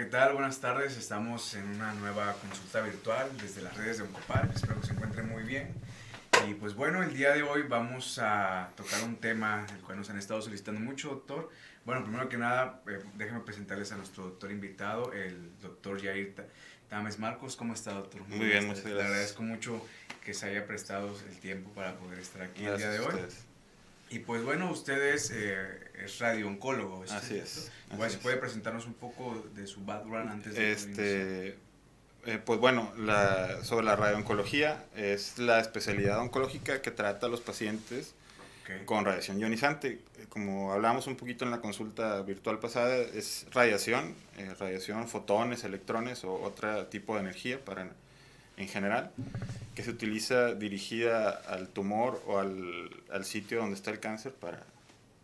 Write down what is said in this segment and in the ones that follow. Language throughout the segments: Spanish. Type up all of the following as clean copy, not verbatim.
tal? Buenas tardes. Estamos en una nueva consulta virtual desde las redes de Oncopar. Espero que se encuentren muy bien. Y pues bueno, el día de hoy vamos a tocar un tema el cual nos han estado solicitando mucho, doctor. Bueno, primero que nada, déjenme presentarles a nuestro doctor invitado, el doctor Yair Tames Marcos. ¿Cómo está, doctor? Muy bien, muchas Le gracias. agradezco mucho que se haya prestado el tiempo para poder estar aquí el día Gracias de a hoy. ustedes. Y pues bueno, usted es radio-oncólogo, ¿es Así cierto? es. Igual Así si es. puede presentarnos un poco de su background antes de poder iniciar. Pues bueno, sobre la radiooncología es la especialidad oncológica que trata a los pacientes Okay. con radiación ionizante. Como hablábamos un poquito en la consulta virtual pasada, es radiación, fotones, electrones o otro tipo de energía en general, que se utiliza dirigida al tumor o al sitio donde está el cáncer para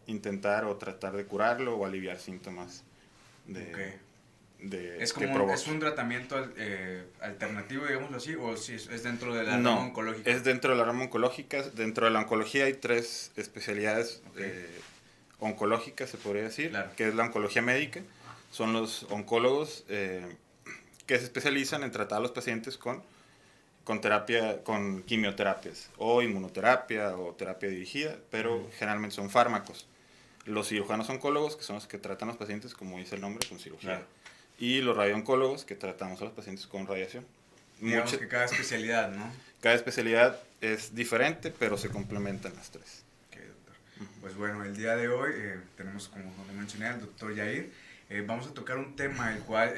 intentar o tratar de curarlo o aliviar síntomas Okay. que provoque. ¿Es un tratamiento alternativo, digámoslo así, o si es dentro de la rama No, oncológica? es dentro de la rama oncológica. Dentro de la oncología hay tres especialidades Okay. oncológicas, se podría decir, Claro. que es la oncología médica. Son los oncólogos que se especializan en tratar a los pacientes con quimioterapias o inmunoterapia o terapia dirigida, pero generalmente son fármacos. Los cirujanos oncólogos, que son los que tratan a los pacientes, como dice el nombre, con cirugía. Claro. Y los radiooncólogos, que tratamos a los pacientes con radiación. Digamos que cada especialidad, ¿no? Cada especialidad es diferente, pero se complementan las tres. Ok, doctor. Pues bueno, el día de hoy tenemos, como lo mencioné, al doctor Yair. Vamos a tocar un tema el cual,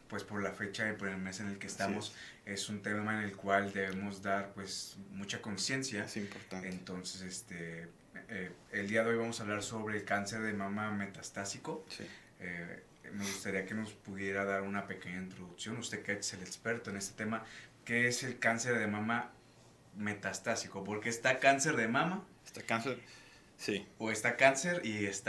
pues por la fecha y por el mes en el que estamos, es un tema en el cual debemos dar pues mucha conciencia. Es importante. Entonces, el día de hoy vamos a hablar sobre el cáncer de mama metastásico. Sí. Me gustaría que nos pudiera dar una pequeña introducción, usted que es el experto en este tema, ¿qué es el cáncer de mama metastásico? Porque está cáncer de mama. Está cáncer, sí. O está cáncer y es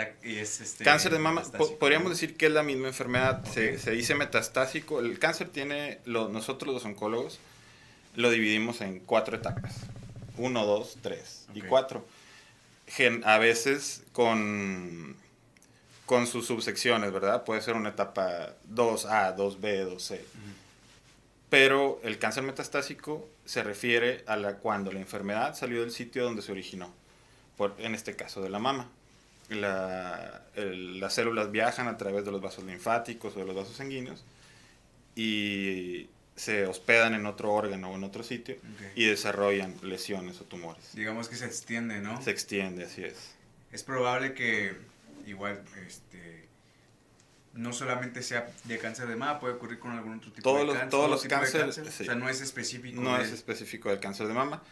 Cáncer de mama, podríamos ¿no? decir que es la misma enfermedad. Okay. Se dice metastásico. El cáncer tiene, nosotros los oncólogos lo dividimos en 4 etapas. 1, 2, 3 y 4. A veces con sus subsecciones, ¿verdad? Puede ser una etapa 2A, 2B, 2C. Pero el cáncer metastásico se refiere a cuando la enfermedad salió del sitio donde se originó, en este caso de la mama. Las células viajan a través de los vasos linfáticos o de los vasos sanguíneos y se hospedan en otro órgano o en otro sitio y desarrollan lesiones o tumores. Digamos que se extiende, ¿no? Se extiende, así es. Es probable que igual no solamente sea de cáncer de mama, puede ocurrir con algún otro tipo de cáncer. Todos los cánceres, sí. O sea, no es específico. No es específico del cáncer de mama,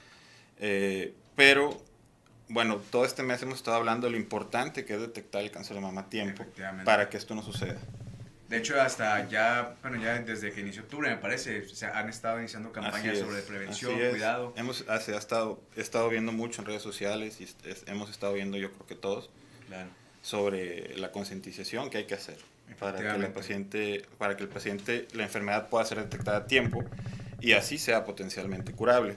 pero bueno, todo este mes hemos estado hablando de lo importante que es detectar el cáncer de mama a tiempo para que esto no suceda. De hecho, hasta ya desde que inició octubre, me parece, se han estado iniciando campañas sobre prevención, cuidado. He estado viendo mucho en redes sociales y hemos estado viendo, yo creo que todos, claro, sobre la concientización que hay que hacer para que el paciente, la enfermedad pueda ser detectada a tiempo y así sea potencialmente curable.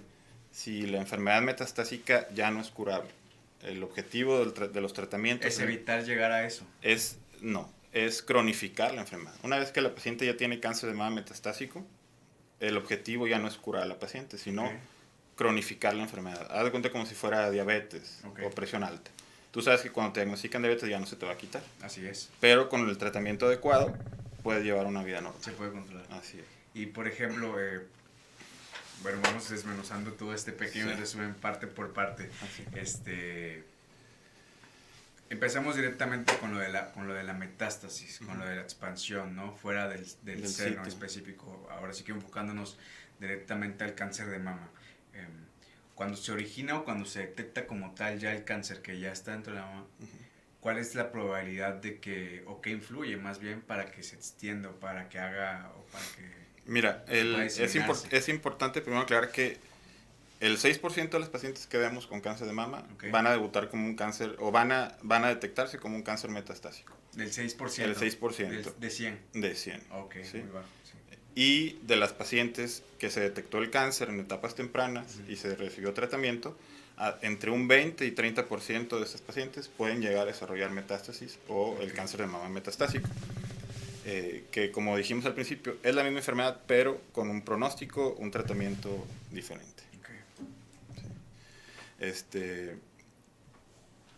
Si la enfermedad metastásica ya no es curable, el objetivo de los tratamientos es evitar llegar a eso. Es cronificar la enfermedad. Una vez que la paciente ya tiene cáncer de mama metastásico, el objetivo ya no es curar a la paciente, sino cronificar la enfermedad. Haz de cuenta como si fuera diabetes o presión alta. Tú sabes que cuando te diagnostican diabetes ya no se te va a quitar. Así es. Pero con el tratamiento adecuado puedes llevar una vida normal. Se puede controlar. Así es. Y por ejemplo, bueno, vamos desmenuzando todo este pequeño resumen parte por parte. Empezamos directamente con lo de la metástasis, con lo de la expansión, ¿no? Fuera del seno específico. Ahora sí que enfocándonos directamente al cáncer de mama. Cuando se origina o cuando se detecta como tal ya el cáncer que ya está dentro de la mama, ¿cuál es la probabilidad de que, o qué influye más bien para que se extienda o para que haga, o para que... Mira, es importante primero aclarar que el 6% de los pacientes que vemos con cáncer de mama van a debutar como un cáncer, o van a detectarse como un cáncer metastásico. ¿Del 6%? El 6%. ¿De 100? De 100. Ok, ¿sí? Muy bajo. Sí. Y de las pacientes que se detectó el cáncer en etapas tempranas y se recibió tratamiento, entre un 20 y 30% de estos pacientes pueden llegar a desarrollar metástasis o el cáncer de mama metastásico. que como dijimos al principio, es la misma enfermedad, pero con un pronóstico, un tratamiento diferente. Okay. Sí.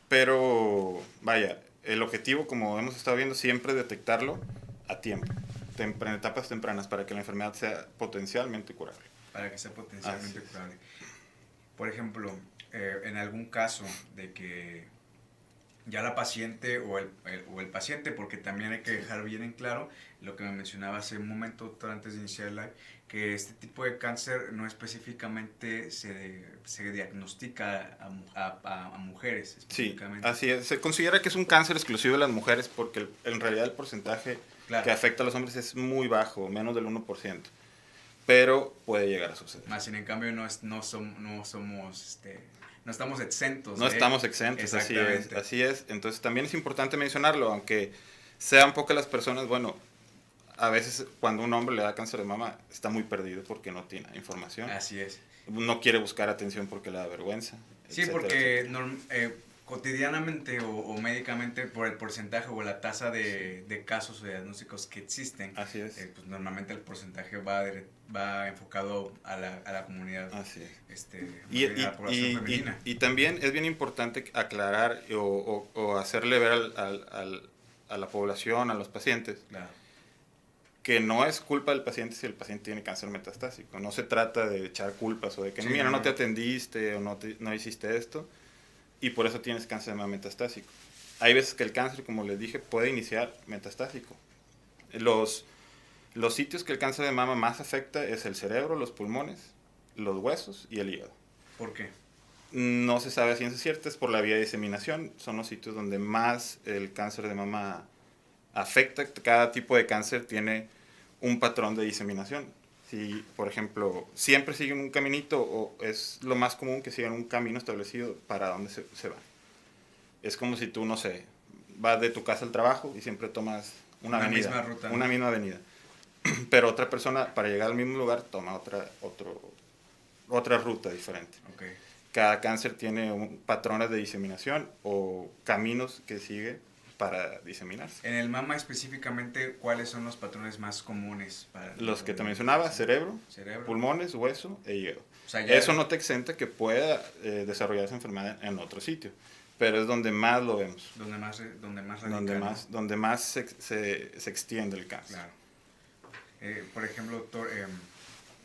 Pero, vaya, el objetivo, como hemos estado viendo, siempre es detectarlo a tiempo, en etapas tempranas, para que la enfermedad sea potencialmente curable. Para que sea potencialmente curable. Por ejemplo, en algún caso de que ya la paciente o el paciente, porque también hay que dejar bien en claro lo que me mencionaba hace un momento, doctor, antes de iniciar el live, que este tipo de cáncer no específicamente se diagnostica a mujeres. Específicamente. Sí, así es. Se considera que es un cáncer exclusivo de las mujeres porque en realidad el porcentaje que afecta a los hombres es muy bajo, menos del 1%. Pero puede llegar a suceder. Más sin en cambio no estamos exentos. No estamos exentos, así es. Entonces también es importante mencionarlo, aunque sean pocas las personas, bueno, a veces cuando un hombre le da cáncer de mama está muy perdido porque no tiene información. Así es. No quiere buscar atención porque le da vergüenza. Sí, etcétera, porque etcétera. Cotidianamente o médicamente por el porcentaje o la tasa de casos o diagnósticos que existen, así es. Pues normalmente el porcentaje va enfocado a la comunidad, así es. A la población femenina. Y también es bien importante aclarar o hacerle ver a la población, a los pacientes, claro, que no es culpa del paciente si el paciente tiene cáncer metastásico. No se trata de echar culpas o de que, sí, mira, no te atendiste o no hiciste esto y por eso tienes cáncer de mama metastásico. Hay veces que el cáncer, como les dije, puede iniciar metastásico. Los sitios que el cáncer de mama más afecta es el cerebro, los pulmones, los huesos y el hígado. ¿Por qué? No se sabe a ciencia cierta, es por la vía de diseminación. Son los sitios donde más el cáncer de mama afecta. Cada tipo de cáncer tiene un patrón de diseminación. Si, por ejemplo, siempre siguen un caminito, o es lo más común que sigan un camino establecido para dónde se van. Es como si tú, no sé, vas de tu casa al trabajo y siempre tomas una avenida. Misma ruta, una misma avenida. Pero otra persona, para llegar al mismo lugar, toma otra ruta diferente. Okay. Cada cáncer tiene patrones de diseminación o caminos que sigue para diseminarse. En el mama específicamente, ¿cuáles son los patrones más comunes? Los que te mencionaba, cerebro, pulmones, hueso e hígado. O sea, eso no te exenta que pueda desarrollar esa enfermedad en otro sitio, pero es donde más lo vemos. Donde más radical, donde más se extiende el cáncer. Claro. Por ejemplo, doctor,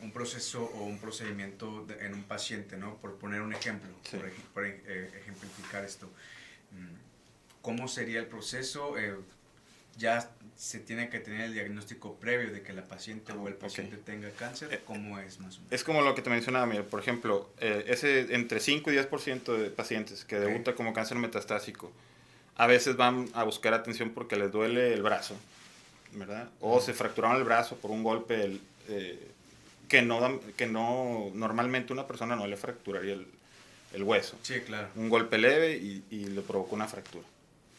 un proceso o un procedimiento en un paciente, ¿no? Por poner un ejemplo, sí, por ejemplificar esto. ¿Cómo sería el proceso? ¿Ya se tiene que tener el diagnóstico previo de que la paciente o el paciente tenga cáncer? ¿Cómo es más o menos? Es como lo que te mencionaba, mira, por ejemplo, ese entre 5 y 10% de pacientes que debuta como cáncer metastásico, a veces van a buscar atención porque les duele el brazo, ¿verdad? O se fracturaron el brazo por un golpe que no normalmente una persona no le fracturaría el hueso. Sí, claro. Un golpe leve y le provocó una fractura.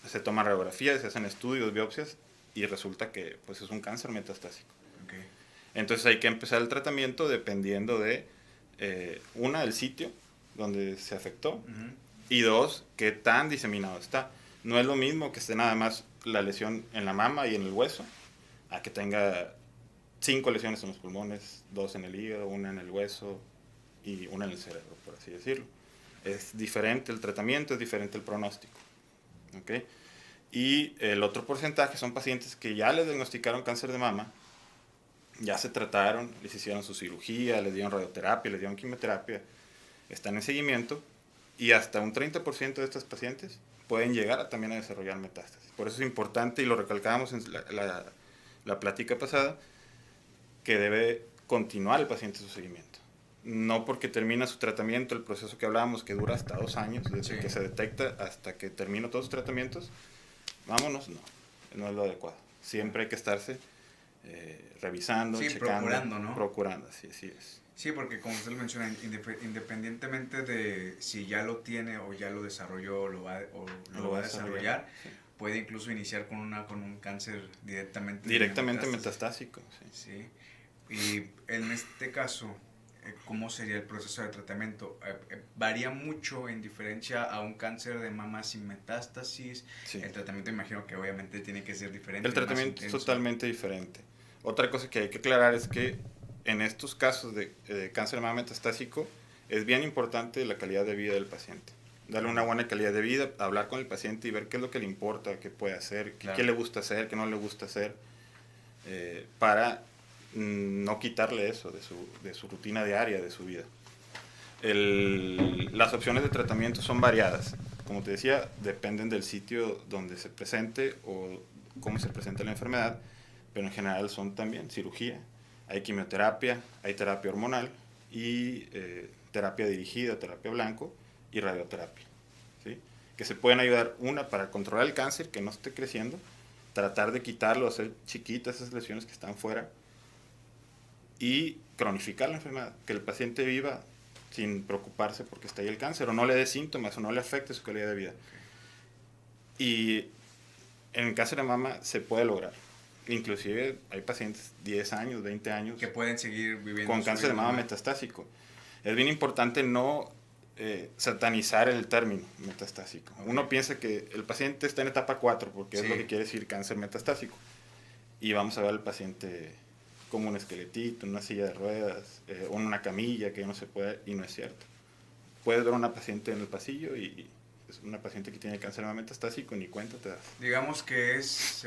Se toman radiografías, se hacen estudios, biopsias y resulta que pues, es un cáncer metastásico. Okay. Entonces hay que empezar el tratamiento dependiendo de, el sitio donde se afectó, y 2, qué tan diseminado está. No es lo mismo que esté nada más la lesión en la mama y en el hueso, a que tenga 5 lesiones en los pulmones, 2 en el hígado, 1 en el hueso y 1 en el cerebro, por así decirlo. Es diferente el tratamiento, es diferente el pronóstico. ¿Okay? Y el otro porcentaje son pacientes que ya les diagnosticaron cáncer de mama, ya se trataron, les hicieron su cirugía, les dieron radioterapia, les dieron quimioterapia, están en seguimiento, y hasta un 30% de estos pacientes pueden llegar también a desarrollar metástasis. Por eso es importante, y lo recalcábamos en la plática pasada, que debe continuar el paciente su seguimiento. No porque termina su tratamiento, el proceso que hablábamos, que dura hasta 2 años, desde que se detecta hasta que termina todos sus tratamientos, vámonos, no es lo adecuado. Siempre hay que estarse revisando, checando, procurando, ¿no? Procurando, sí es. Sí, porque como usted lo menciona, independientemente de si ya lo tiene o ya lo desarrolló o lo va a desarrollar, sí, puede incluso iniciar con un cáncer directamente metastásico. Sí. Y en este caso, ¿cómo sería el proceso de tratamiento? ¿Varía mucho en diferencia a un cáncer de mama sin metástasis? Sí. El tratamiento imagino que obviamente tiene que ser diferente. El tratamiento es totalmente diferente. Otra cosa que hay que aclarar es que en estos casos de cáncer de mama metastásico es bien importante la calidad de vida del paciente. Darle una buena calidad de vida, hablar con el paciente y ver qué es lo que le importa, qué puede hacer, Claro. qué le gusta hacer, qué no le gusta hacer, para no quitarle eso de su rutina diaria, de su vida. Las opciones de tratamiento son variadas. Como te decía, dependen del sitio donde se presente o cómo se presenta la enfermedad, pero en general son también cirugía, hay quimioterapia, hay terapia hormonal y terapia dirigida, terapia blanco y radioterapia, ¿sí? Que se pueden ayudar, una, para controlar el cáncer, que no esté creciendo, tratar de quitarlo, hacer chiquitas esas lesiones que están fuera y cronificar la enfermedad, que el paciente viva sin preocuparse porque está ahí el cáncer, o no le dé síntomas, o no le afecte su calidad de vida. Y en el cáncer de mama se puede lograr. Inclusive hay pacientes 10 años, 20 años que pueden seguir viviendo con cáncer de mama metastásico. Es bien importante no satanizar el término metastásico. Okay. Uno piensa que el paciente está en etapa 4 porque es lo que quiere decir cáncer metastásico. Y vamos a ver al paciente como un esqueletito, en una silla de ruedas, o en una camilla que no se puede, y no es cierto. Puedes ver a una paciente en el pasillo y es una paciente que tiene cáncer de mama metastásico, ni cuenta te das. Digamos que es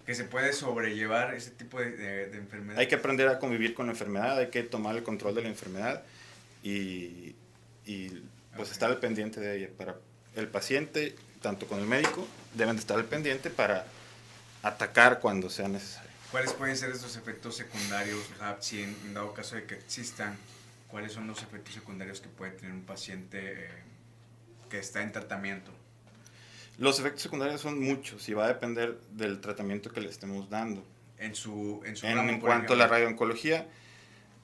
que se puede sobrellevar ese tipo de enfermedad. Hay que aprender a convivir con la enfermedad, hay que tomar el control de la enfermedad y pues estar al pendiente de ella. Para el paciente, tanto con el médico, deben de estar al pendiente para atacar cuando sea necesario. ¿Cuáles pueden ser estos efectos secundarios? O sea, si en dado caso de que existan, ¿cuáles son los efectos secundarios que puede tener un paciente que está en tratamiento? Los efectos secundarios son muchos y va a depender del tratamiento que le estemos dando. En cuanto a la radiooncología,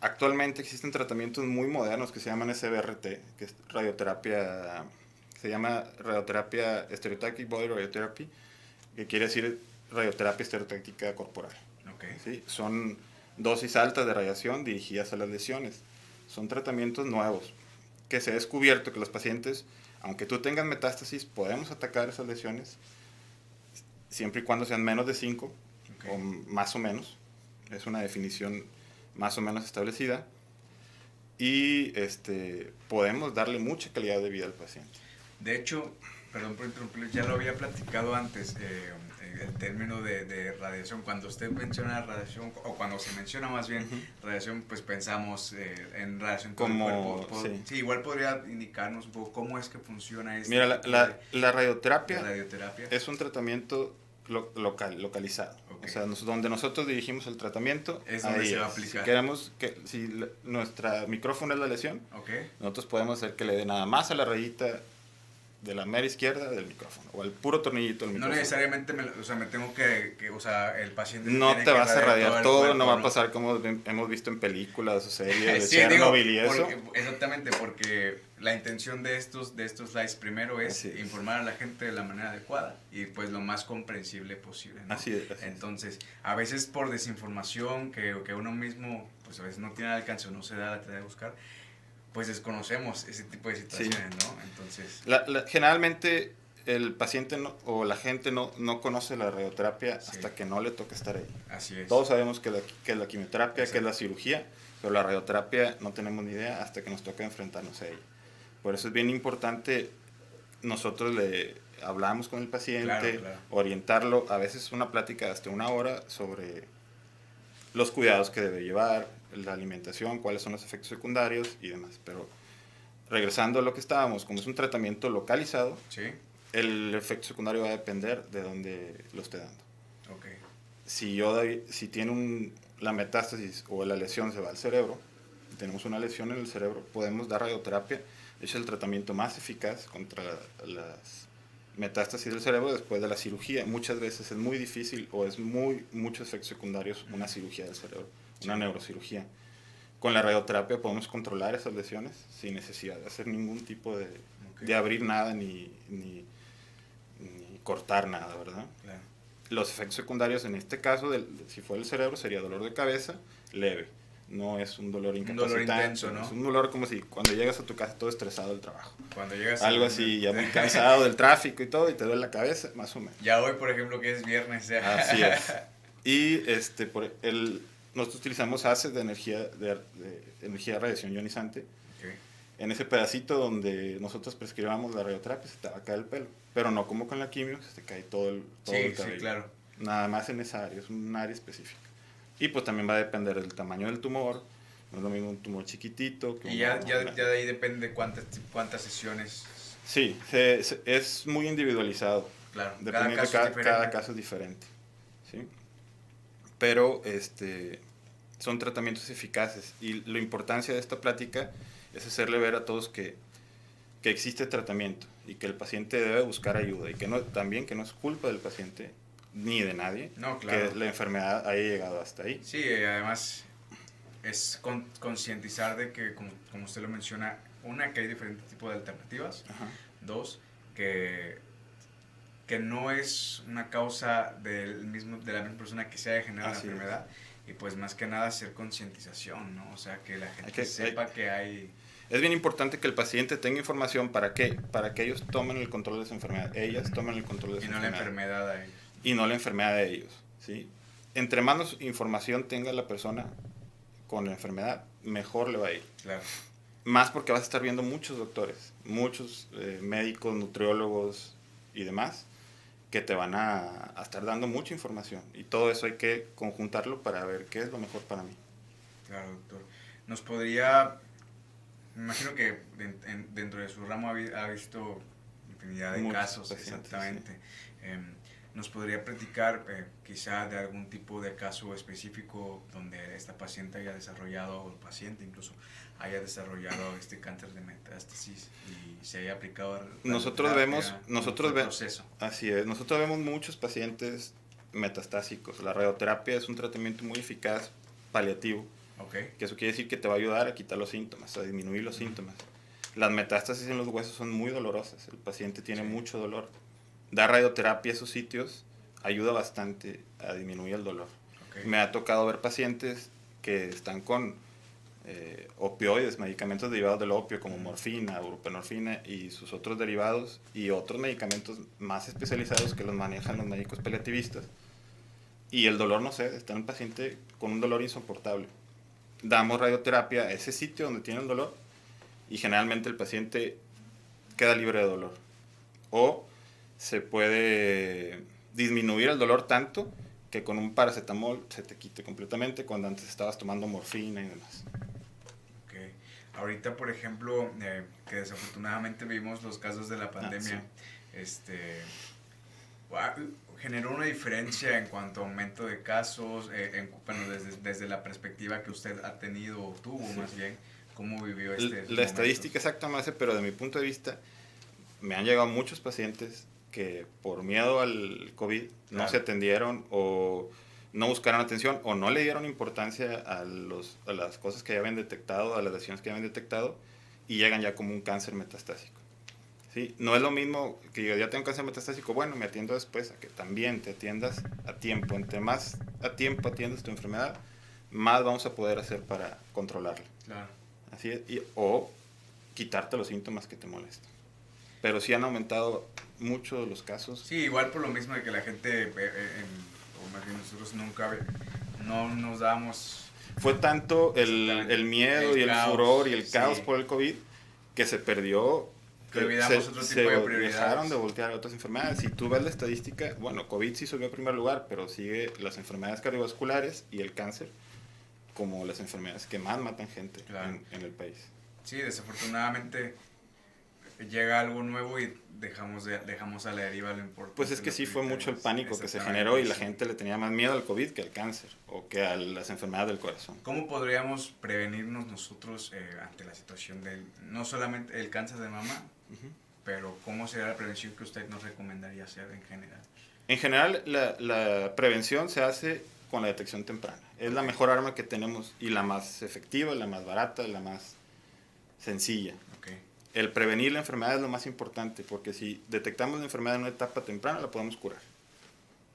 actualmente existen tratamientos muy modernos que se llaman SBRT, que es radioterapia, se llama radioterapia Stereotactic Body Radiotherapy, que quiere decir radioterapia estereotáctica corporal. Okay. ¿Sí? Son dosis altas de radiación dirigidas a las lesiones. Son tratamientos nuevos que se ha descubierto que los pacientes, aunque tú tengas metástasis, podemos atacar esas lesiones siempre y cuando sean menos de 5, okay, o más o menos. Es una definición más o menos establecida. Y podemos darle mucha calidad de vida al paciente. De hecho, perdón por interrumpir, ya lo había platicado antes, el término de radiación. Cuando usted menciona radiación, o cuando se menciona más bien radiación, pues pensamos en radiación con el cuerpo. Sí, igual podría indicarnos un poco cómo es que funciona esto. Mira, la radioterapia es un tratamiento localizado. Okay. O sea, donde nosotros dirigimos el tratamiento, es donde se va a aplicar. Si nuestra micrófono es la lesión, okay, nosotros podemos hacer que le dé nada más a la rayita de la mera izquierda del micrófono, o al puro tornillito del micrófono. No necesariamente me tengo que el paciente no te vas a radiar todo cuerpo, no va a pasar como hemos visto en películas o series de Chernobyl y eso. Exactamente, porque la intención de estos slides primero es informar a la gente de la manera adecuada y pues lo más comprensible posible, ¿no? Así es. Entonces, a veces por desinformación que uno mismo pues a veces no tiene alcance o no se da la tarea de buscar, pues desconocemos ese tipo de situaciones, ¿no? Entonces... generalmente el paciente o la gente no conoce la radioterapia hasta que no le toca estar ahí. Así es. Todos sabemos que es la quimioterapia, que es la cirugía, pero la radioterapia no tenemos ni idea hasta que nos toca enfrentarnos a ella. Por eso es bien importante, nosotros le hablamos con el paciente, claro, orientarlo, a veces una plática de hasta 1 hora sobre los cuidados que debe llevar, la alimentación, cuáles son los efectos secundarios y demás. Pero regresando a lo que estábamos, como es un tratamiento localizado, el efecto secundario va a depender de dónde lo esté dando. Okay. Si tiene la metástasis o la lesión se va al cerebro, tenemos una lesión en el cerebro, podemos dar radioterapia. Es el tratamiento más eficaz contra las metástasis del cerebro después de la cirugía. Muchas veces es muy difícil o es muchos efectos secundarios una cirugía del cerebro, una neurocirugía. Con la radioterapia podemos controlar esas lesiones sin necesidad de hacer ningún tipo de abrir nada ni cortar nada, ¿verdad? Claro. Los efectos secundarios en este caso, si fuera el cerebro, sería dolor de cabeza leve. no es un dolor Un dolor incapacitante. intenso, ¿no? Es un dolor como si cuando llegas a tu casa todo estresado del trabajo. Cuando llegas Algo así, ya muy cansado del tráfico y todo, y te duele la cabeza, más o menos. Ya hoy, por ejemplo, que es viernes. Ya. Así es. Y nosotros utilizamos haces de energía radiación ionizante. Okay. En ese pedacito donde nosotros prescribamos la radioterapia se te va a caer el pelo, pero no como con la quimio, se te cae todo el cabello. Sí, claro. Nada más en esa área, es un área específica. Y pues también va a depender del tamaño del tumor, no es lo mismo un tumor chiquitito. Y ya de ahí depende cuántas sesiones. Sí, es muy individualizado. Claro, Cada caso es diferente. ¿Sí? Pero son tratamientos eficaces y la importancia de esta plática es hacerle ver a todos que existe tratamiento y que el paciente debe buscar ayuda y también que no es culpa del paciente ni de nadie, no, claro, que la enfermedad haya llegado hasta ahí. Sí, además es concientizar de que, como usted lo menciona, una, que hay diferentes tipos de alternativas. Ajá. Dos, que no es una causa de la misma persona que se haya generado la enfermedad. Y pues más que nada hacer concientización, ¿no? O sea, que la gente sepa que hay... Es bien importante que el paciente tenga información para que ellos tomen el control de su enfermedad, ellas tomen el control de su enfermedad. Y no la enfermedad a ellos. Y no la enfermedad de ellos, ¿sí? Entre más información tenga la persona con la enfermedad, mejor le va a ir. Claro. Más porque vas a estar viendo muchos doctores, muchos médicos, nutriólogos y demás, que te van a estar dando mucha información. Y todo eso hay que conjuntarlo para ver qué es lo mejor para mí. Claro, doctor. Nos podría... Me imagino que dentro de su ramo ha visto infinidad de casos, exactamente. Sí. ¿Nos podría platicar quizá de algún tipo de caso específico donde esta paciente haya desarrollado, o el paciente incluso, haya desarrollado este cáncer de metástasis y se haya aplicado nosotros vemos así es, nosotros vemos muchos pacientes metastásicos. La radioterapia es un tratamiento muy eficaz, paliativo. Okay. Que eso quiere decir que te va a ayudar a quitar los síntomas, a disminuir los síntomas. Las metástasis en los huesos son muy dolorosas, el paciente tiene mucho dolor. Dar radioterapia a esos sitios ayuda bastante a disminuir el dolor. Okay. Me ha tocado ver pacientes que están con opioides, medicamentos derivados del opio como morfina, buprenorfina y sus otros derivados y otros medicamentos más especializados que los manejan los médicos paliativistas. Y el dolor, no sé, está en el paciente con un dolor insoportable. Damos radioterapia a ese sitio donde tiene el dolor y generalmente el paciente queda libre de dolor. O se puede disminuir el dolor tanto que con un paracetamol se te quite completamente cuando antes estabas tomando morfina y demás. Okay. Ahorita, por ejemplo, que desafortunadamente vimos los casos de la pandemia, generó una diferencia en cuanto a aumento de casos, desde la perspectiva que usted ha tenido o tuvo más bien, ¿cómo vivió la estadística exacta no hace, pero de mi punto de vista me han llegado muchos pacientes que por miedo al COVID no se atendieron o no buscaron atención o no le dieron importancia a las cosas que ya habían detectado, a las lesiones que ya habían detectado y llegan ya como un cáncer metastásico. ¿Sí? No es lo mismo que yo ya tengo cáncer metastásico, bueno, me atiendo después, a que también te atiendas a tiempo. Entre más a tiempo atiendas tu enfermedad, más vamos a poder hacer para controlarla. Claro. Así es, o quitarte los síntomas que te molestan. Pero sí han aumentado mucho los casos. Sí, igual por lo mismo de que la gente, o más bien nosotros no nos damos... Fue tanto el miedo y el furor y el caos por el COVID que se perdió... Que olvidamos otro tipo de prioridades. Dejaron de voltear a otras enfermedades. Si tú ves la estadística, bueno, COVID sí subió en primer lugar, pero sigue las enfermedades cardiovasculares y el cáncer como las enfermedades que más matan gente en el país. Sí, desafortunadamente llega algo nuevo y dejamos a la deriva lo importante. Pues es que sí fue mucho el pánico que se generó y la gente le tenía más miedo al COVID que al cáncer o que a las enfermedades del corazón. ¿Cómo podríamos prevenirnos nosotros ante la situación no solamente el cáncer de mama, pero cómo sería la prevención que usted nos recomendaría hacer en general? En general, la prevención se hace con la detección temprana. Es la mejor arma que tenemos y la más efectiva, la más barata, la más sencilla. Okay. El prevenir la enfermedad es lo más importante, porque si detectamos la enfermedad en una etapa temprana, la podemos curar.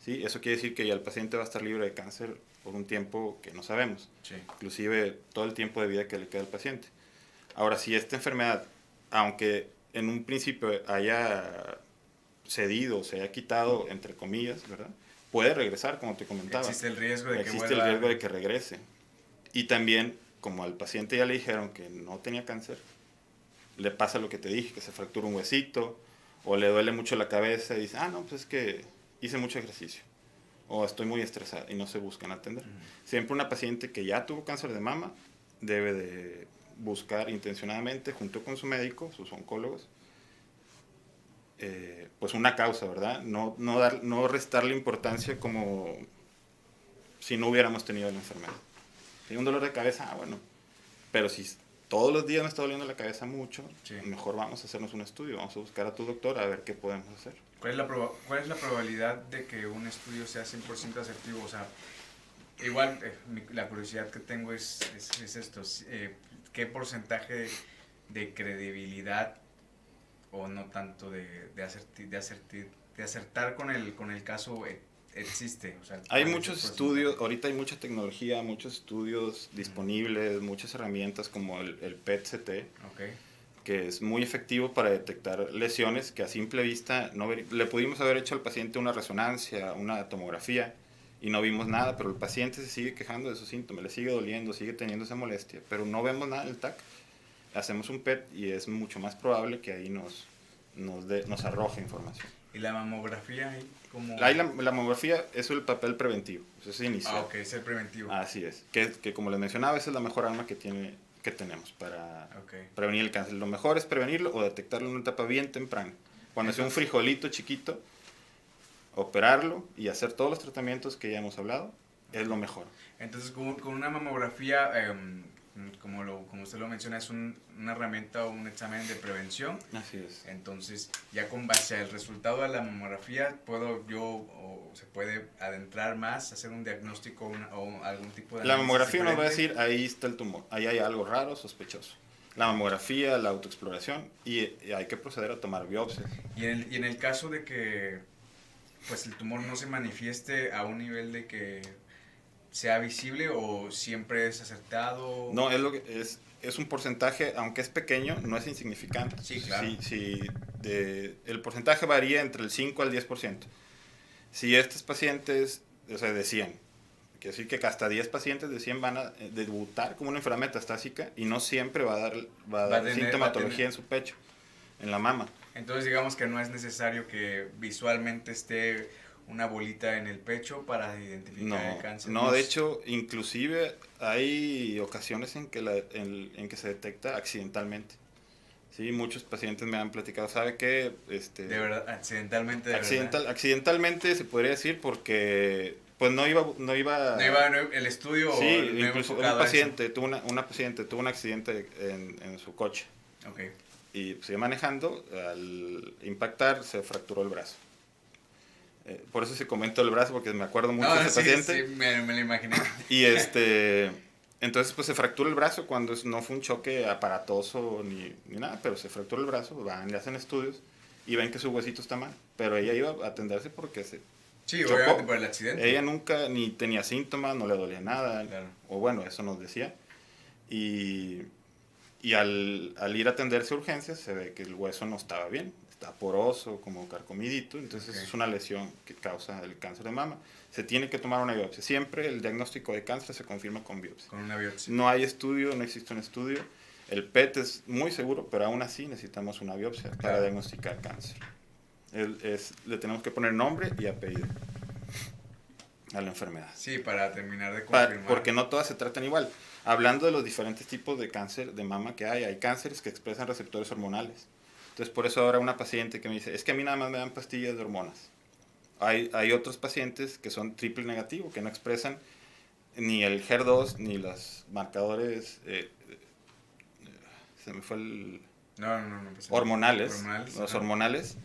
¿sí? Eso quiere decir que ya el paciente va a estar libre de cáncer por un tiempo que no sabemos, Sí. inclusive todo el tiempo de vida que le queda al paciente. Ahora, si esta enfermedad, aunque en un principio haya cedido, se haya quitado, entre comillas, ¿verdad? Puede regresar, como te comentaba. Existe el riesgo de que Existe vuelva. el riesgo de que regrese. Y también, como al paciente ya le dijeron que no tenía cáncer, le pasa lo que te dije, que se fractura un huesito, o le duele mucho la cabeza y dice, no, pues es que hice mucho ejercicio, o estoy muy estresada, y no se buscan atender. Siempre una paciente que ya tuvo cáncer de mama debe de buscar intencionadamente, junto con su médico, sus oncólogos, pues una causa, ¿verdad? No restarle importancia como si no hubiéramos tenido la enfermedad. Tiene un dolor de cabeza, bueno, pero si todos los días me está doliendo la cabeza mucho, Sí. mejor vamos a hacernos un estudio, vamos a buscar a tu doctor a ver qué podemos hacer. ¿Cuál es la probabilidad de que un estudio sea 100% asertivo? O sea, igual la curiosidad que tengo es esto, ¿qué porcentaje de credibilidad o no tanto de acertar con el caso existe? O sea, Hay muchos estudios, ahorita hay mucha tecnología, muchos estudios disponibles, muchas herramientas como el PET-CT, Okay. que es muy efectivo para detectar lesiones que a simple vista le pudimos haber hecho al paciente una resonancia, una tomografía y no vimos nada, pero el paciente se sigue quejando de sus síntomas, le sigue doliendo, sigue teniendo esa molestia, pero no vemos nada en el TAC. Hacemos un PET y es mucho más probable que ahí nos arroje información. ¿Y la mamografía ahí cómo? Ahí la mamografía es el papel preventivo, eso es inicial. Ok, es el preventivo. Así es, que como les mencionaba, esa es la mejor arma que tenemos para prevenir el cáncer. Lo mejor es prevenirlo o detectarlo en una etapa bien temprana. Cuando sea un frijolito chiquito, operarlo y hacer todos los tratamientos que ya hemos hablado, es lo mejor. Entonces, con una mamografía, como usted lo menciona, es una herramienta o un examen de prevención. Así es. Entonces, ya con base al resultado de la mamografía, se puede adentrar más, hacer un diagnóstico o algún tipo de La mamografía nos va a diferente. decir, ahí está el tumor, ahí hay algo raro, sospechoso. La mamografía, la autoexploración, y hay que proceder a tomar biopsias. Y en el caso de que pues el tumor no se manifieste a un nivel de que sea visible o siempre es acertado. No, es un porcentaje, aunque es pequeño, no es insignificante. Sí, claro. El porcentaje varía entre el 5 al 10%. Si estos pacientes, o sea, de 100, quiere decir que hasta 10 pacientes de 100 van a debutar como una enfermedad metastásica y no siempre va a dar sintomatología en su pecho, en la mama. Entonces digamos que no es necesario que visualmente esté una bolita en el pecho para identificar el cáncer. No, de hecho, inclusive hay ocasiones en que se detecta accidentalmente. Sí, muchos pacientes me han platicado, ¿sabe qué? De verdad, accidentalmente. Accidentalmente se podría decir porque pues no iba el estudio. Sí, no incluso una paciente tuvo un accidente en su coche. Okay. Y pues iba manejando, al impactar se fracturó el brazo. Por eso se comentó el brazo, porque me acuerdo mucho de ese paciente. Sí, me lo imaginé. Y entonces pues se fractura el brazo cuando no fue un choque aparatoso ni nada, pero se fractura el brazo, van, le hacen estudios y ven que su huesito está mal. Pero ella iba a atenderse porque se chocó. Obviamente por el accidente. Ella nunca ni tenía síntomas, no le dolía nada, claro. O bueno, eso nos decía. Y al ir a atenderse a urgencias se ve que el hueso no estaba bien, está poroso, como carcomidito, entonces es una lesión que causa el cáncer de mama. Se tiene que tomar una biopsia. Siempre el diagnóstico de cáncer se confirma con biopsia. Con una biopsia. No hay estudio, no existe un estudio. El PET es muy seguro, pero aún así necesitamos una biopsia para diagnosticar cáncer. Le tenemos que poner nombre y apellido a la enfermedad. Sí, para terminar de confirmar. Porque no todas se tratan igual. Hablando de los diferentes tipos de cáncer de mama que hay cánceres que expresan receptores hormonales. Entonces, por eso ahora una paciente que me dice, es que a mí nada más me dan pastillas de hormonas. Hay otros pacientes que son triple negativo, que no expresan ni el HER2, ni los marcadores, se me fue el... No. Hormonales. Los hormonales.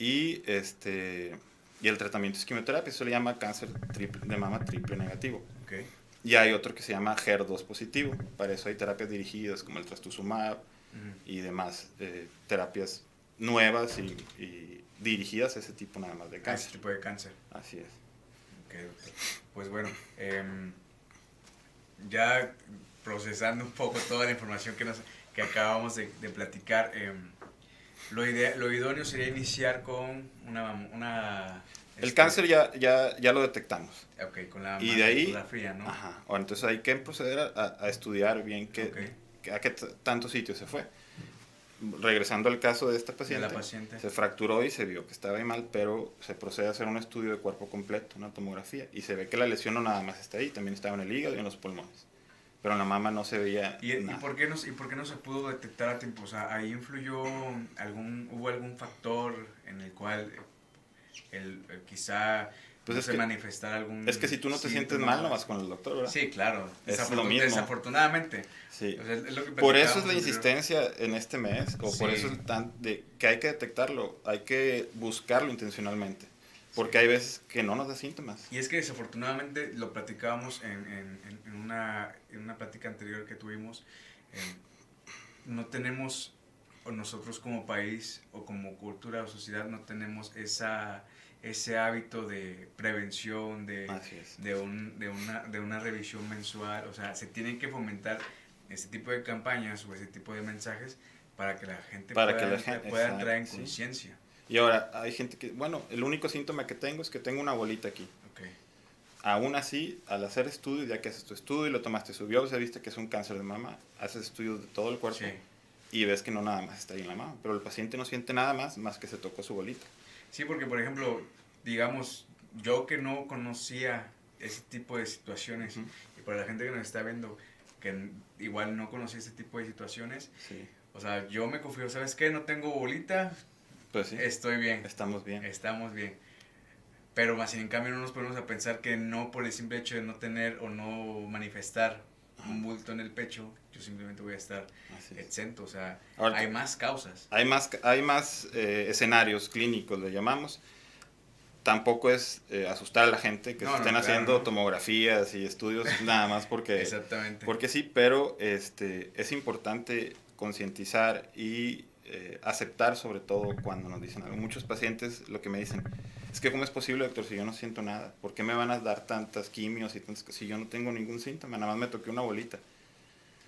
Y el tratamiento es quimioterapia, eso le llama cáncer de mama triple negativo. Okay. Y hay otro que se llama HER2 positivo. Para eso hay terapias dirigidas como el trastuzumab y demás terapias nuevas y dirigidas a ese tipo nada más de cáncer. Ese tipo de cáncer. Así es. Ok, doctor. Pues bueno, ya procesando un poco toda la información que acabamos de platicar, lo idóneo sería iniciar con El cáncer ya lo detectamos. ok, con la Y de ahí, mamografía, ¿no? ajá, bueno, entonces hay que proceder a estudiar bien a qué tantos sitios se fue. Regresando al caso de esta De la paciente, paciente. se fracturó y se vio que estaba ahí mal, pero se procede a hacer un estudio de cuerpo completo, una tomografía, y se ve que la lesión no nada más está ahí, también estaba en el hígado y en los pulmones. Pero en la mama no se veía nada. ¿Y por qué no se pudo detectar a tiempo? O sea, ahí influyó hubo algún factor en el cual quizá Pues no es se que, manifestara algún es que si tú no te sientes síntoma. mal, no vas con el doctor, ¿verdad? Sí, claro. Es lo mismo. Desafortunadamente. Sí. O sea, es lo que Por eso es platicábamos la anterior. insistencia en este mes, o por Sí. eso es que hay que detectarlo, hay que buscarlo intencionalmente, porque hay veces que no nos da síntomas. Y es que desafortunadamente lo platicábamos en una plática anterior que tuvimos. No tenemos, o nosotros como país, o como cultura o sociedad, no tenemos ese hábito de prevención, Así es. de una revisión mensual. O sea, se tienen que fomentar ese tipo de campañas o ese tipo de mensajes para que la gente pueda entrar en sí. conciencia. Y ahora, hay gente que, bueno, el único síntoma que tengo es que tengo una bolita aquí. Okay. Aún así, al hacer estudios, ya que haces tu estudio y lo tomaste su biopsia, viste que es un cáncer de mama, haces estudios de todo el cuerpo, Sí. y ves que no nada más está ahí en la mama, pero el paciente no siente nada más que se tocó su bolita. Sí, porque por ejemplo, digamos, yo que no conocía ese tipo de situaciones, Uh-huh. y para la gente que nos está viendo, que igual no conocía ese tipo de situaciones, Sí. o sea, yo me confío, ¿sabes qué? No tengo bolita, Pues sí, estoy bien, estamos bien. estamos bien. Pero más sin en cambio no nos ponemos a pensar que no por el simple hecho de no tener o no manifestar un bulto en el pecho, yo simplemente voy a estar exento. O sea, ahora, hay más causas. Hay más escenarios clínicos, le llamamos. Tampoco es asustar a la gente que se estén haciendo tomografías y estudios nada más porque, Exactamente. porque sí, pero es importante concientizar y aceptar, sobre todo cuando nos dicen algo. Muchos pacientes lo que me dicen es que ¿cómo es posible, doctor, si yo no siento nada? ¿Por qué me van a dar tantas quimios y tantas, si yo no tengo ningún síntoma? Nada más me toqué una bolita.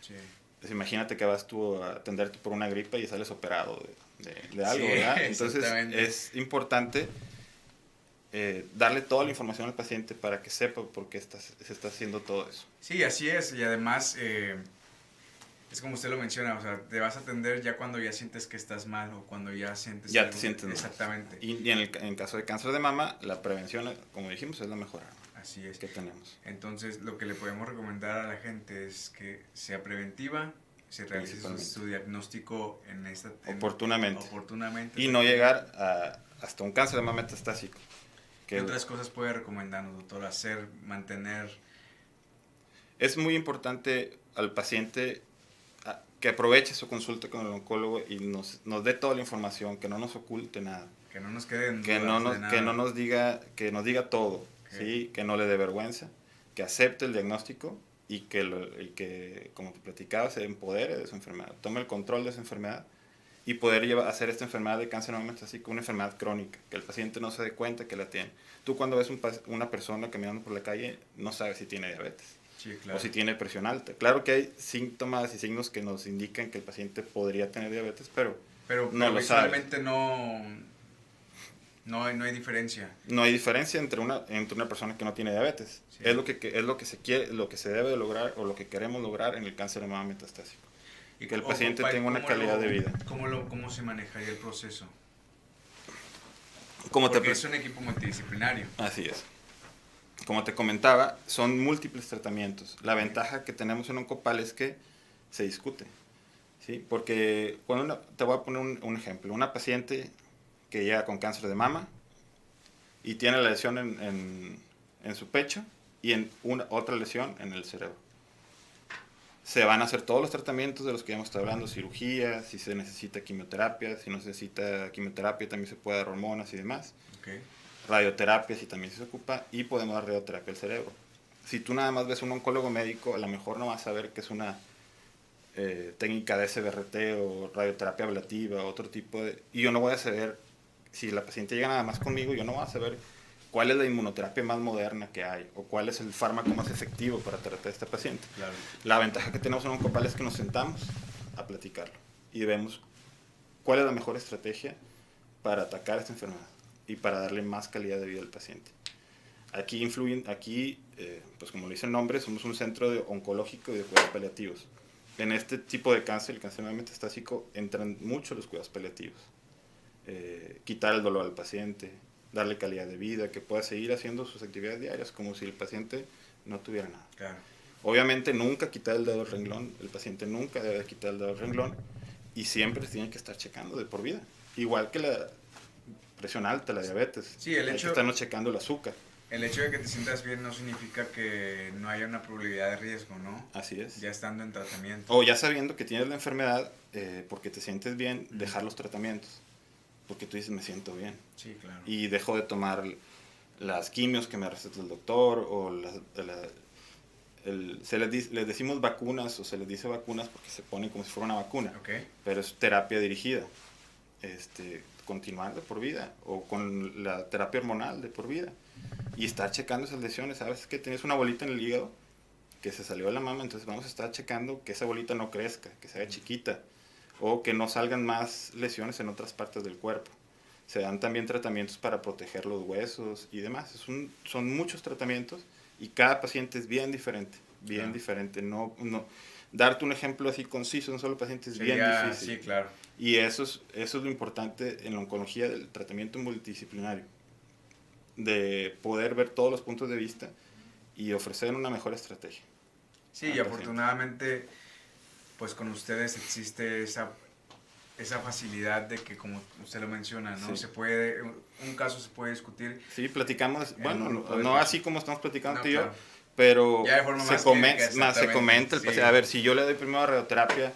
Sí. Pues imagínate que vas tú a atenderte por una gripa y sales operado de algo, sí, ¿verdad? Entonces es importante darle toda la información al paciente para que sepa por qué se está haciendo todo eso. Sí, así es. Y además, es como usted lo menciona, o sea, te vas a atender ya cuando ya sientes que estás mal o cuando ya sientes ya algo, te sientes exactamente. Y en caso de cáncer de mama, la prevención, como dijimos, es la mejor arma. Así es. Que tenemos. Entonces, lo que le podemos recomendar a la gente es que sea preventiva, se realice su diagnóstico oportunamente. Oportunamente. Y no llegar hasta un cáncer de mama metastásico. ¿Qué otras cosas puede recomendarnos, doctor? Mantener... Es muy importante al paciente que aproveche su consulta con el oncólogo y nos dé toda la información, que no nos oculte nada. Que no nos quede en que no nos diga todo, okay. ¿Sí? Que no le dé vergüenza, que acepte el diagnóstico y que, como te platicaba, se empodere de su enfermedad, tome el control de su enfermedad y poder hacer esta enfermedad de cáncer de mama así como una enfermedad crónica, que el paciente no se dé cuenta que la tiene. Tú cuando ves una persona caminando por la calle no sabes si tiene diabetes. Sí, claro. O si tiene presión alta. Claro que hay síntomas y signos que nos indican que el paciente podría tener diabetes, pero no lo visualmente no hay diferencia. No hay diferencia entre una persona que no tiene diabetes. Sí. Es lo que se quiere, lo que se debe lograr o lo que queremos lograr en el cáncer de mama metastásico. Y que el paciente tenga una calidad de vida. ¿Cómo se manejaría el proceso? Porque es un equipo multidisciplinario. Así es. Como te comentaba, son múltiples tratamientos. La ventaja que tenemos en Oncopal es que se discute, ¿sí? Porque te voy a poner un ejemplo. Una paciente que llega con cáncer de mama y tiene la lesión en su pecho y otra lesión en el cerebro. Se van a hacer todos los tratamientos de los que ya hemos estado hablando, cirugía, si se necesita quimioterapia, si no se necesita quimioterapia también se puede dar hormonas y demás. Okay. Radioterapia si también se ocupa y podemos dar radioterapia al cerebro. Si tú nada más ves un oncólogo médico, a lo mejor no vas a ver que es una técnica de SBRT o radioterapia ablativa, otro tipo de... Y yo no voy a saber, si la paciente llega nada más conmigo, yo no voy a saber cuál es la inmunoterapia más moderna que hay o cuál es el fármaco más efectivo para tratar a este paciente. Claro. La ventaja que tenemos en Oncopal es que nos sentamos a platicarlo y vemos cuál es la mejor estrategia para atacar esta enfermedad y para darle más calidad de vida al paciente. Aquí pues como le dice el nombre, somos un centro oncológico y de cuidados paliativos. En este tipo de cáncer, el cáncer metastásico, entran mucho los cuidados paliativos. Quitar el dolor al paciente, darle calidad de vida, que pueda seguir haciendo sus actividades diarias como si el paciente no tuviera nada. Claro. Obviamente nunca quitar el dedo del renglón, el paciente nunca debe quitar el dedo del renglón y siempre se tiene que estar checando de por vida. Igual que la presión alta, la diabetes, sí, hay que estarnos checando el azúcar. El hecho de que te sientas bien no significa que no haya una probabilidad de riesgo, ¿no? Así es. Ya estando en tratamiento. O ya sabiendo que tienes la enfermedad, porque te sientes bien, dejar los tratamientos. Porque tú dices, me siento bien. Sí, claro. Y dejo de tomar las quimios que me receta el doctor, o les decimos vacunas, o se les dice vacunas porque se ponen como si fuera una vacuna. Okay. Pero es terapia dirigida. Continuar de por vida, o con la terapia hormonal de por vida. Y estar checando esas lesiones. Sabes que tienes una bolita en el hígado que se salió de la mama, entonces vamos a estar checando que esa bolita no crezca, que se haga chiquita, o que no salgan más lesiones en otras partes del cuerpo. Se dan también tratamientos para proteger los huesos y demás. Son muchos tratamientos y cada paciente es bien diferente, diferente. No, darte un ejemplo así conciso en un solo paciente es bien difícil. Sí, claro. Y eso es lo importante en la oncología del tratamiento multidisciplinario, de poder ver todos los puntos de vista y ofrecer una mejor estrategia. Sí, y afortunadamente, pues con ustedes existe esa facilidad de que, como usted lo menciona, ¿no? Sí. Un caso se puede discutir. Sí, platicamos, bueno, no así como estamos platicando tú y yo, claro. pero ya de forma se comenta el sí. paciente. A ver, si yo le doy primero radioterapia,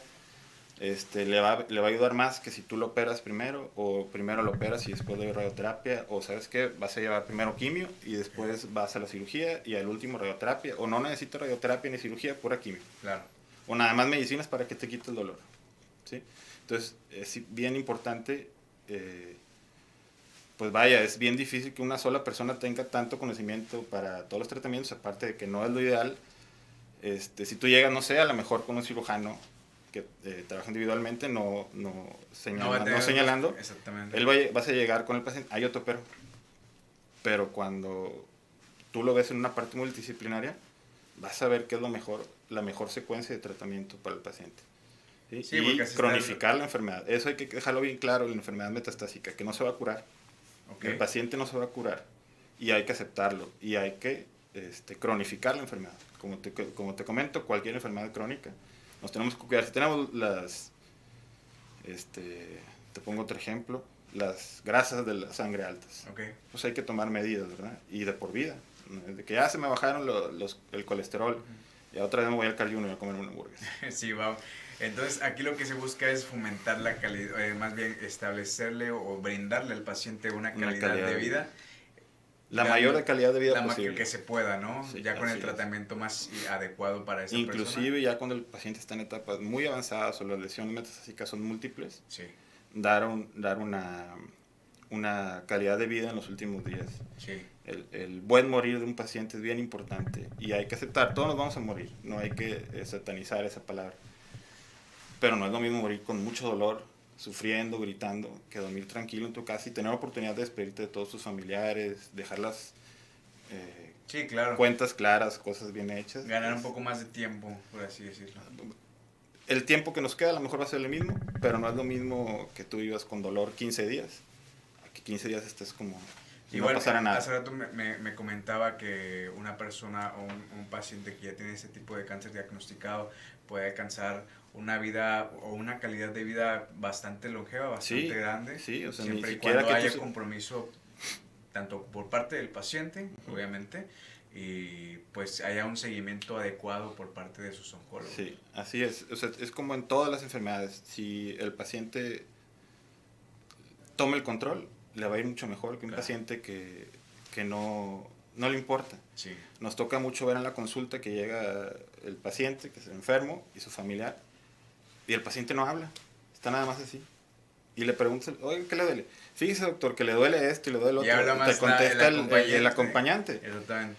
le va a ayudar más que si tú lo operas primero, o primero lo operas y después le doy radioterapia, o sabes qué, vas a llevar primero quimio y después vas a la cirugía y al último radioterapia, o no necesitas radioterapia ni cirugía, pura quimio. Claro. O nada más medicinas para que te quite el dolor, ¿sí? Entonces, es bien importante, pues vaya, es bien difícil que una sola persona tenga tanto conocimiento para todos los tratamientos, aparte de que no es lo ideal. Si tú llegas, no sé, a lo mejor con un cirujano que trabaja individualmente, no señalando, exactamente. él vas a llegar con el paciente, yo te opero. Pero cuando tú lo ves en una parte multidisciplinaria, vas a ver qué es la mejor secuencia de tratamiento para el paciente. ¿Sí? Y cronificar la enfermedad. Eso hay que dejarlo bien claro, la enfermedad metastásica, que no se va a curar. Okay. El paciente no se va a curar. Y hay que aceptarlo. Y hay que cronificar la enfermedad. Como te comento, cualquier enfermedad crónica, nos tenemos que cuidar. Si tenemos te pongo otro ejemplo, las grasas de la sangre altas. Okay. Pues hay que tomar medidas, ¿verdad? Y de por vida. De que ya se me bajaron el colesterol, y otra vez me voy al Carl Jr. a comer una hamburguesa. Sí, wow. Entonces, aquí lo que se busca es fomentar la calidad, más bien establecerle o brindarle al paciente una calidad de vida. La mayor calidad de vida posible. posible. Que se pueda, ¿no? Sí, ya con el tratamiento más adecuado para esa persona. Inclusive ya cuando el paciente está en etapas muy avanzadas o las lesiones metastásicas son múltiples, sí. dar una calidad de vida en los últimos días. Sí. El buen morir de un paciente es bien importante y hay que aceptar, todos nos vamos a morir, no hay que satanizar esa palabra. Pero no es lo mismo morir con mucho dolor, sufriendo, gritando, que dormir tranquilo en tu casa y tener la oportunidad de despedirte de todos tus familiares, dejar las sí, claro. cuentas claras, cosas bien hechas. Ganar un poco más de tiempo, por así decirlo. El tiempo que nos queda a lo mejor va a ser el mismo, pero no es lo mismo que tú vivas con dolor 15 días, que 15 días estés como... Igual, no pasará nada. Hace rato me comentaba que una persona o un paciente que ya tiene ese tipo de cáncer diagnosticado puede alcanzar una vida o una calidad de vida bastante longeva, bastante grande, sí, o sea, siempre y cuando haya compromiso tanto por parte del paciente, obviamente, y pues haya un seguimiento adecuado por parte de sus oncólogos. Sí, así es. O sea, es como en todas las enfermedades. Si el paciente toma el control, le va a ir mucho mejor que un paciente que no le importa. Sí. Nos toca mucho ver en la consulta que llega el paciente, que es enfermo, y su familiar, y el paciente no habla, está nada más así. y le preguntas, oye, ¿qué le duele? Fíjese, doctor, que le duele esto y le duele lo Y otro. habla más Te contesta el acompañante. acompañante. Exactamente.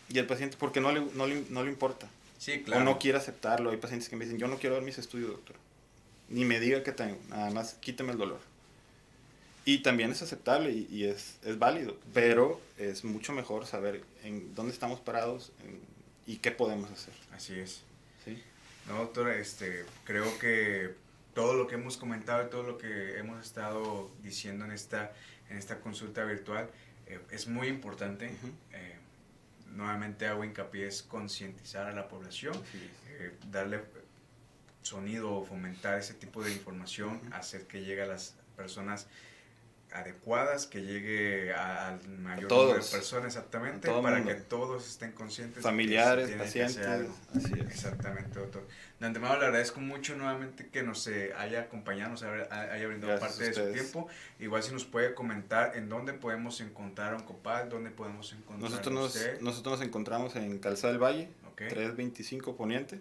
Y el paciente, porque no le importa. Sí, claro. O no quiere aceptarlo. Hay pacientes que me dicen, yo no quiero ver mis estudios, doctor. Ni me diga que tengo, nada más quíteme el dolor. Y también es aceptable y es válido, pero es mucho mejor saber en dónde estamos parados y qué podemos hacer. Así es. ¿Sí? No, doctora, creo que todo lo que hemos comentado y todo lo que hemos estado diciendo en esta consulta virtual es muy importante. Nuevamente hago hincapié, es concientizar a la población, darle sonido o fomentar ese tipo de información, hacer que llegue a las personas adecuadas, que llegue al mayor número de personas, exactamente, para que todos estén conscientes. Familiares, pacientes, así es. Exactamente, doctor. De antemano le agradezco mucho nuevamente que nos haya acompañado, nos haya brindado parte de su tiempo. Igual si nos puede comentar en dónde podemos encontrar a Oncopal, dónde podemos encontrar a usted. Nosotros nos encontramos en Calzada del Valle, 325 Poniente,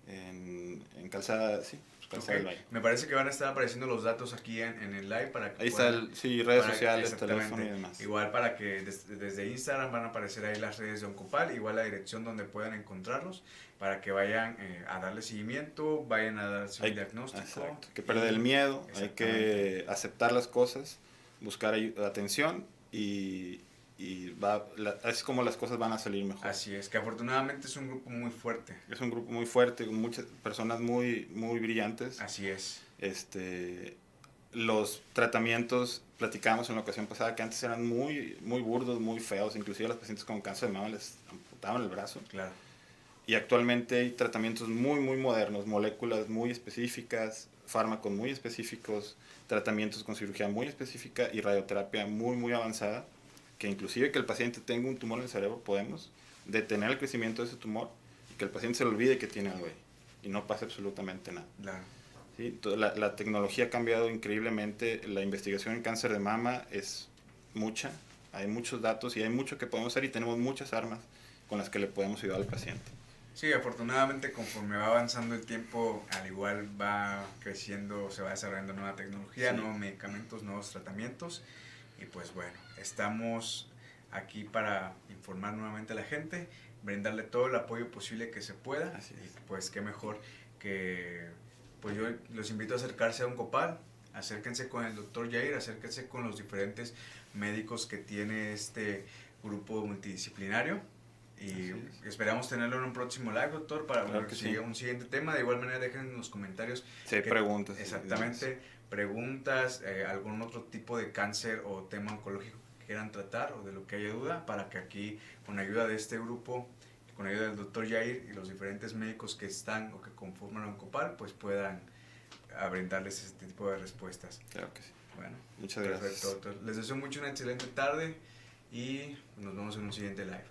en Calzada, sí. Me parece que van a estar apareciendo los datos aquí en el live para que ahí está, redes sociales, teléfono y demás. Igual para que desde Instagram van a aparecer ahí las redes de Oncopal, igual la dirección donde puedan encontrarlos, para que vayan a darle seguimiento, vayan a darse un diagnóstico. Exacto, hay que perder el miedo, hay que aceptar las cosas, buscar atención y es como las cosas van a salir mejor. Así es, que afortunadamente es un grupo muy fuerte. Es un grupo muy fuerte, con muchas personas muy brillantes. Así es. Los tratamientos, platicamos en la ocasión pasada, que antes eran muy burdos, muy feos, inclusive a los pacientes con cáncer de mama les amputaban el brazo. Claro. Y actualmente hay tratamientos muy modernos, moléculas muy específicas, fármacos muy específicos, tratamientos con cirugía muy específica y radioterapia muy avanzada, que inclusive que el paciente tenga un tumor en el cerebro, podemos detener el crecimiento de ese tumor y que el paciente se le olvide que tiene algo ahí y no pase absolutamente nada. Claro. ¿Sí? La tecnología ha cambiado increíblemente, la investigación en cáncer de mama es mucha, hay muchos datos y hay mucho que podemos hacer y tenemos muchas armas con las que le podemos ayudar al paciente. Sí, afortunadamente conforme va avanzando el tiempo, al igual va creciendo, se va desarrollando nueva tecnología, nuevos medicamentos, nuevos tratamientos. Y pues bueno, estamos aquí para informar nuevamente a la gente, brindarle todo el apoyo posible que se pueda. Así es. Y pues qué mejor que, pues yo los invito a acercarse a Oncopal, acérquense con el doctor Jair, acérquense con los diferentes médicos que tiene este grupo multidisciplinario. Y esperamos tenerlo en un próximo live, doctor, para un siguiente tema. De igual manera, dejen en los comentarios si hay preguntas. Exactamente, preguntas, algún otro tipo de cáncer o tema oncológico que quieran tratar o de lo que haya duda, para que aquí, con ayuda de este grupo, con ayuda del doctor Jair y los diferentes médicos que están o que conforman Oncopal, pues puedan brindarles este tipo de respuestas. Claro que sí. Bueno, muchas gracias. Perfecto, doctor. Les deseo mucho una excelente tarde y nos vemos en un siguiente live.